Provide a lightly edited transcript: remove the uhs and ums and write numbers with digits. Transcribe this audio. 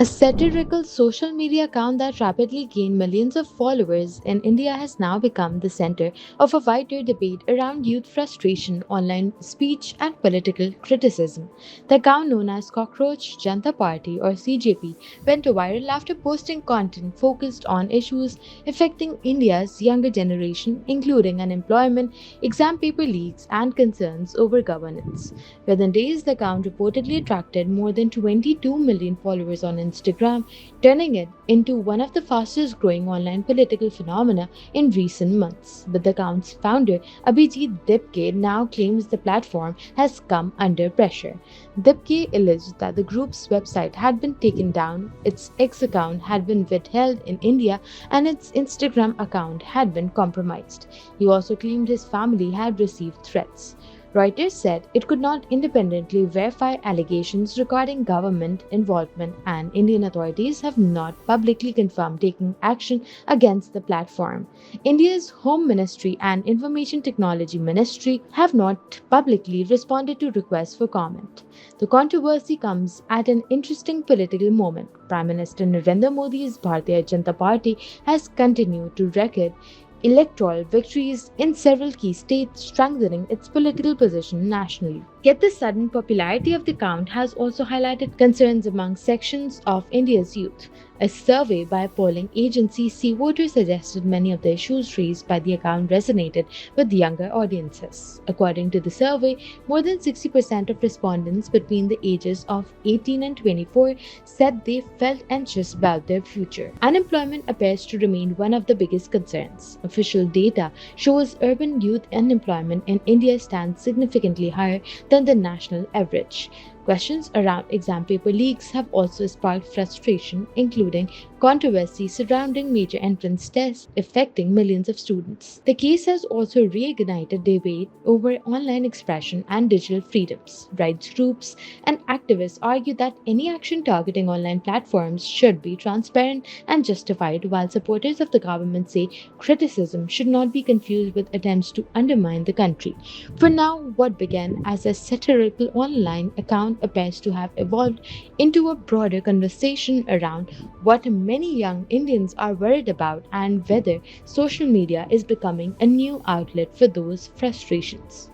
A satirical social media account that rapidly gained millions of followers in India has now become the center of a wider debate around youth frustration, online speech, and political criticism. The account known as Cockroach Janta Party or CJP went viral after posting content focused on issues affecting India's younger generation, including unemployment, exam paper leaks, and concerns over governance. Within days, the account reportedly attracted more than 22 million followers on Instagram, turning it into one of the fastest growing online political phenomena in recent months. But the account's founder, Abhijit Dipke, now claims the platform has come under pressure. Dipke alleged that the group's website had been taken down, its X account had been withheld in India, and its Instagram account had been compromised. He also claimed his family had received threats. Reuters said it could not independently verify allegations regarding government involvement, and Indian authorities have not publicly confirmed taking action against the platform. India's Home Ministry and Information Technology Ministry have not publicly responded to requests for comment. The controversy comes at an interesting political moment. Prime Minister Narendra Modi's Bharatiya Janata Party has continued to record electoral victories in several key states, strengthening its political position nationally. Yet the sudden popularity of the count has also highlighted concerns among sections of India's youth. A survey by a polling agency C Voter suggested many of the issues raised by the account resonated with younger audiences. According to the survey, more than 60% of respondents between the ages of 18 and 24 said they felt anxious about their future. Unemployment appears to remain one of the biggest concerns. Official data shows urban youth unemployment in India stands significantly higher than the national average. Questions around exam paper leaks have also sparked frustration, including controversy surrounding major entrance tests affecting millions of students. The case has also reignited debate over online expression and digital freedoms. Rights groups and activists argue that any action targeting online platforms should be transparent and justified, while supporters of the government say criticism should not be confused with attempts to undermine the country. For now, what began as a satirical online account appears to have evolved into a broader conversation around what many young Indians are worried about and whether social media is becoming a new outlet for those frustrations.